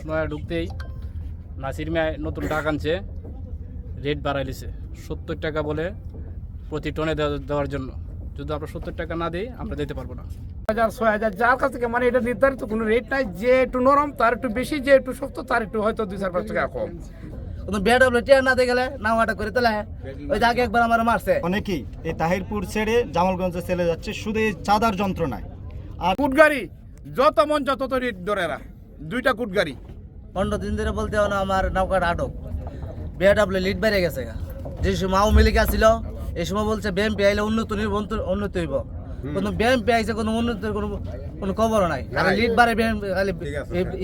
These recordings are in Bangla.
নয়া ঢুকতেই নাসির মিয়া নতুন টাকা আনছে, রেট বাড়াই দিছে 70 টাকা বলে প্রতি টনে দেওয়ার জন্য। যদি আমরা 70 টাকা না দিই আমরা দিতে পারবো না। 1000 যার কাছ থেকে মানে এটা নির্ধারিত কোনো রেট নাই, যে একটু নরম তার একটু বেশি, যে একটু শক্ত তার একটু হয়তো 2-4-5 টাকা কম। বিএডব্লিউ না দিয়ে গেলে না ওটা করে তোলা ওই আগে একবার আমার মারছে। অনেকেই এই তাহিরপুর ছেড়ে জামালগঞ্জে চলে যাচ্ছে শুধু এই চাঁদার যন্ত্রণায়। আর কুটগাড়ি যত মন যত রেট ধরে এরা, 2টা কুটগাড়ি 15 দিন ধরে বলতে না আমার নৌকাটা আটক। বিএডব্লিউ লিড বেড়ে গেছে, যে সময় আওয়ামী লীগ আসছিল এই সময় বলছে বিএমপি আইলে উন্নতি হইব, কোনো বিএমপি আইছে কোনো উন্নতির কোনো খবরও নাই। আর লিড বাড়ে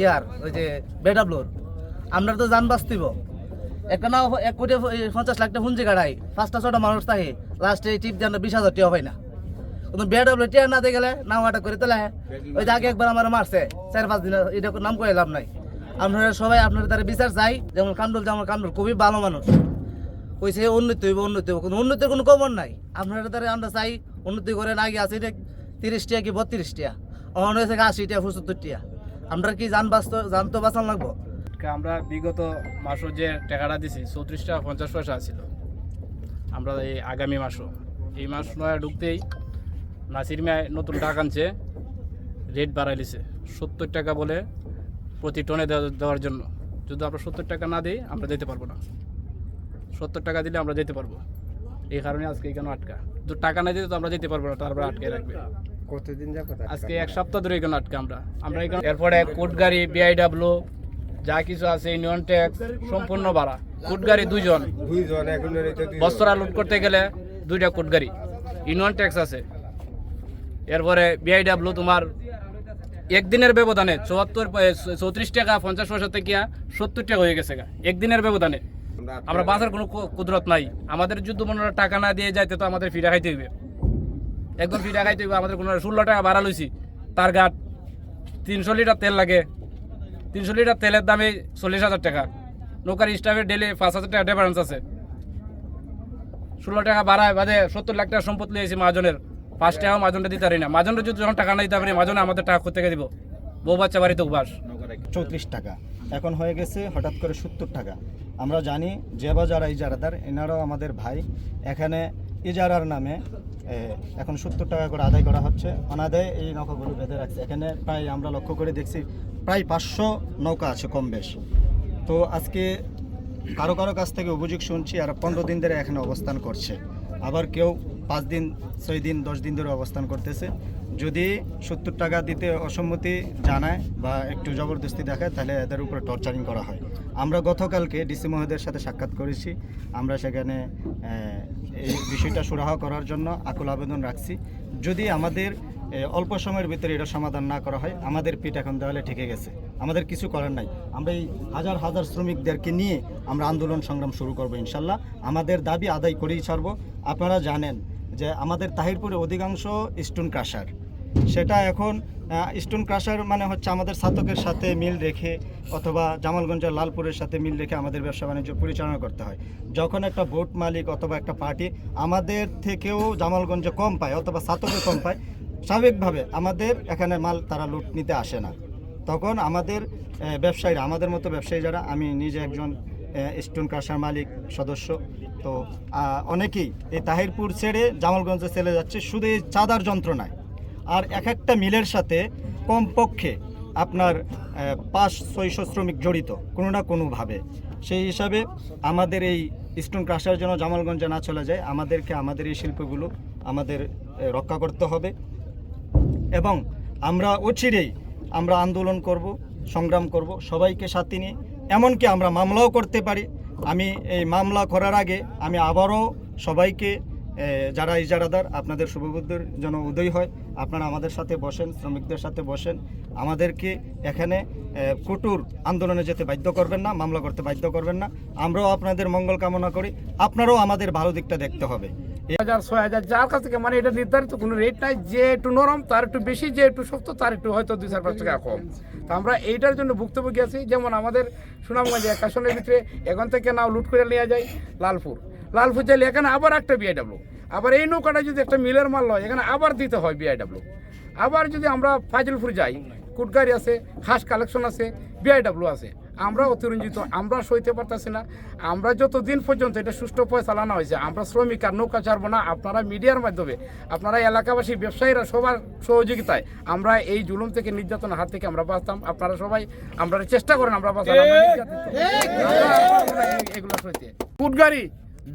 ইয়ার ওই যে বিএডব্লিউর আমরা তো যান বাঁচতিব। একটা না 1,50,00,000 পুঁজি কাটাই, 5টা-6টা মানুষ থাকে, লাস্টে টিপ দেন 20,000 টাকা হয় না। কোনো বিএডব্লিউ টিয়া না দিয়ে গেলে না ওটা করে তোলা ওই আগে একবার আমার মারছে 4-5 দিন, এটা নাম করে লাভ নাই। আপনারা সবাই আপনার দ্বারা বিচার চাই। যেমন কামরুল খুবই ভালো মানুষ, কইছে উন্নতি হইব, কোনো উন্নতির কোনো খবর নাই। আপনারা দ্বারা আমরা চাই উন্নতি করে না গিয়ে আছে এটা 30 টাকা কি 32 টাকা, অন হয়েছে 80 টাকা 75 টাকা। আমরা কি জান তো বাঁচান লাগবো। আমরা বিগত মাসও যে টাকাটা দিছি 34 টাকা 50 পয়সা ছিল। আমরা এই আগামী মাসও এই মাস নয়া ঢুকতেই নাসির মিয়া নতুন টাকা আনছে, রেট বাড়াই দিছে 70 টাকা বলে প্রতি টনে দেওয়ার জন্য। যদি আমরা 70 টাকা না দিই আমরা দিতে পারবো না। 70 টাকা দিলে আমরা যেতে পারবো, এই কারণে আজকে এখানে আটকা। যদি টাকা না দিতে তো আমরা যেতে পারবো না, তারপরে আটকে রাখবে। কতদিন যাবে? আজকে 1 সপ্তাহ ধরে এখানে আটকা আমরা এখানে। এরপরে কোটগাড়ি, বিআইডব্লিউ যা কিছু আছে, ইউনিয়ন ট্যাক্স সম্পূর্ণ ভাড়া। কোটগাড়ি 2 জন বস্ত্রা লুট করতে গেলে 2টা কোটগাড়ি, ইউনিয়ন ট্যাক্স আছে। এরপরে বিআইডব্লিউ তোমার একদিনের ব্যবধানে 34 টাকা 50 পয়সা থেকে 70 টাকা হয়ে গেছে একদিনের ব্যবধানে। আমরা বাজার কোনো কুদরত নাই, আমাদের যুদ্ধ মনোরা টাকা না দিয়ে যাইতে তো আমাদের ফিরা খাইতে হইবে, একদম ফিরা খাইতে হইবে। আমাদের কোনো 16 টাকা ভাড়া লইছি, তার গাট 300 লিটার তেল লাগে, 300 লিটার তেলের দামে 40,000 টাকা। নৌকার স্টাফের ডেলি 5,000 টাকা ডিফারেন্স আছে। 16 টাকা ভাড়ায় বাদে 70 লাখ টাকা সম্পদ লিয়েছি মাহাজনের, 5 টাকাও মাহাজনটা দিতে পারি না। মাহাজনটা যদি যখন টাকা না দিতে পারি, মাহাজনে আমাদের টাকা কোথেকে দিব? বউ বাচ্চা বাড়িতে উবাস। 34 টাকা এখন হয়ে গেছে হঠাৎ করে 70 টাকা। আমরা জানি যে বা যারা ইজারাদার এনারাও আমাদের ভাই। এখানে ইজারার নামে এখন 70 টাকা করে আদায় করা হচ্ছে, অনাদায়ে এই নৌকাগুলো বেঁধে রাখছে। এখানে প্রায় আমরা লক্ষ্য করে দেখছি প্রায় 500 নৌকা আছে কম বেশ। তো আজকে কারো কাছ থেকে অভিযোগ শুনছি আর 15 দিন ধরে এখানে অবস্থান করছে, আবার কেউ 5 দিন 6 দিন 10 দিন ধরে অবস্থান করতেছে। যদি 70 টাকা দিতে অসম্মতি জানায় বা একটু জবরদস্তি দেখায় তাহলে এদের উপরে টর্চারিং করা হয়। আমরা গতকালকে ডিসি মহোদয়ের সাথে সাক্ষাৎ করেছি, আমরা সেখানে এই বিষয়টা সুরাহা করার জন্য আকুল আবেদন রাখছি। যদি আমাদের অল্প সময়ের ভিতরে এটা সমাধান না করা হয়, আমাদের পিঠ এখন দেওয়ালে ঠেকে গেছে, আমাদের কিছু করার নাই। আমরা এই হাজার হাজার শ্রমিকদেরকে নিয়ে আমরা আন্দোলন সংগ্রাম শুরু করব ইনশাল্লাহ। আমাদের দাবি আদায় করেই ছাড়ব। আপনারা জানেন যে আমাদের তাহিরপুরে অধিকাংশ স্টোন ক্রাশার, সেটা এখন স্টোন ক্রাশার মানে হচ্ছে আমাদের ছাতকের সাথে মিল রেখে অথবা জামালগঞ্জের লালপুরের সাথে মিল রেখে আমাদের ব্যবসা বাণিজ্য পরিচালনা করতে হয়। যখন একটা বোট মালিক অথবা একটা পার্টি আমাদের থেকেও জামালগঞ্জে কম পায় অথবা ছাতকে কম পায়, স্বাভাবিকভাবে আমাদের এখানে মাল তারা লুট নিতে আসে না। তখন আমাদের ব্যবসায়ীরা, আমাদের মতো ব্যবসায়ী যারা, আমি নিজে একজন স্টোন ক্রাশার মালিক সদস্য, তো অনেকেই এই তাহিরপুর ছেড়ে জামালগঞ্জে চলে যাচ্ছে শুধু এই চাঁদার যন্ত্রণায়। আর এক একটা মিলের সাথে কমপক্ষে আপনার 500-600 শ্রমিক জড়িত কোনো না কোনোভাবে। সেই হিসাবে আমাদের এই স্টোন ক্রাশার যেন জামালগঞ্জে না চলে যায়, আমাদেরকে আমাদের এই শিল্পগুলো আমাদের রক্ষা করতে হবে। এবং আমরা অচিরেই আমরা আন্দোলন করব, সংগ্রাম করব সবাইকে সাথে নিয়ে, এমনকি আমরা মামলাও করতে পারি। আমি এই মামলা করার আগে আমি আবারও সবাইকে, যারা ইজারাদার, আপনাদের শুভবুদ্ধির যেন উদয় হয়, আপনারা আমাদের সাথে বসেন, শ্রমিকদের সাথে বসেন, আমাদেরকে এখানে কঠোর আন্দোলনে যেতে বাধ্য করবেন না, মামলা করতে বাধ্য করবেন না। আমরাও আপনাদের মঙ্গল কামনা করি, আপনারাও আমাদের ভালো দিকটা দেখতে হবে। 1000-6000 যার কাছ থেকে মানে এটা নির্ধারিত কোনো রেট নাই, যে একটু নরম তার একটু বেশি, যে একটু শক্ত তার একটু হয়তো 2-4-5 টাকা কম। তো আমরা এইটার জন্য ভুক্তভোগী আছি। যেমন আমাদের সুনামগঞ্জে কাশনের ভিতরে এখান থেকে নাও লুট করে নেওয়া যায় লালপুর চাইলে এখানে আবার একটা বিআইডব্লিউ, আবার এই নৌকাটা যদি একটা মিলের মাল হয় এখানে আবার দিতে হয় বিআইডব্লিউ। আবার যদি আমরা ফাজিলপুর যাই, কুটগাড়ি আছে, হাঁস কালেকশন আছে, বিআইডব্লিউ আছে, আমরা অতিরঞ্জিত, আমরা সইতে পারতেছি না। আমরা যতদিন পর্যন্ত এটা সুষ্ঠু চালানো হয়েছে, আমরা শ্রমিক আর নৌকা ছাড়বো না। আপনারা মিডিয়ার মাধ্যমে, আপনারা এলাকাবাসী ব্যবসায়ীরা সবার সহযোগিতায় আমরা এই জুলুম থেকে, নির্যাতনের হাত থেকে আমরা বাঁচতাম। আপনারা সবাই আমরা চেষ্টা করেন আমরা বাঁচার, এগুলো সইতে। কুটগাড়ি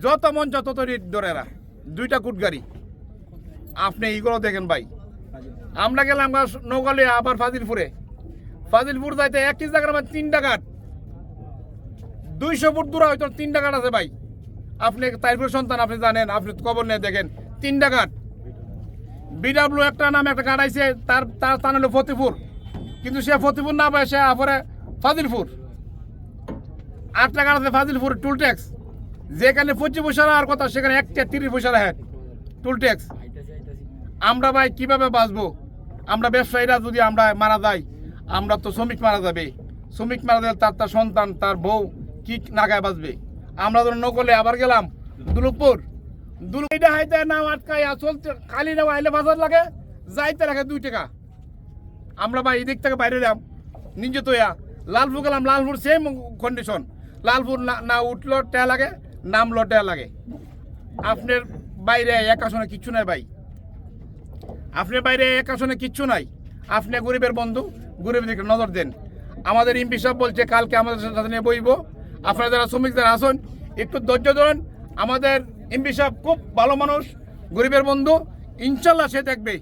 যত মন যত তৈরি ধরেরা, 2টা কুটগাড়ি আপনি এইগুলো দেখেন ভাই। আমরা গেলাম নৌকালে আবার ফাজিলপুর যাইতে একই জায়গার 3টা ঘাট, 200 ফুট দূরে হয়তো 3টা ঘাট আছে ভাই। আপনি তাইপুর সন্তান, আপনি জানেন, আপনি খবর নিয়ে দেখেন 3টা ঘাট। বিডব্লিউ একটা নামে একটা ঘাট আইছে, তার স্থান হলো ফতিপুর, কিন্তু সে ফতিপুর না পায়, সে আপরে ফাজিলপুর। 8টা ঘাট আছে ফাজিলপুর, টুল ট্যাক্স যেখানে 25 পয়সা আর কথা, সেখানে 30 পয়সা হেড টুল ট্যাক্স। আমরা ভাই কিভাবে বাঁচবো? আমরা ব্যবসায়ীরা যদি আমরা মারা যাই, আমরা তো শ্রমিক মারা যাবে, শ্রমিক মারা যাবে, তার সন্তান, তার বউ কি নাগায় বাঁচবে? আমরা ধরুন নকলে আবার গেলাম দুলুকপুর, এটা হাইতে নাম আটকাই চলতে, খালি নাও আইলে বাজার লাগে, যাইতে লাগে 2 টাকা। আমরা ভাই এদিক থেকে বাইরে এলাম নিজে তো লালপুর গেলাম, লালপুর সেম কন্ডিশন, লালপুর না উঠলো টেয়া লাগে, নামলো টেয়া লাগে। আপনার বাইরে এক আসনে কিচ্ছু নাই ভাই, আপনার বাইরে এক আসনে কিচ্ছু নাই। আপনি গরিবের বন্ধু, গরিবের দিকে নজর দেন। আমাদের এমপি সাহেব বলছে কালকে আমাদের সাথে নিয়ে বইব, আপনারা যারা শ্রমিক যারা আসুন একটু ধৈর্য ধরেন। আমাদের এমপি সাহেব খুব ভালো মানুষ, গরিবের বন্ধু, ইনশাল্লাহ সে দেখবে।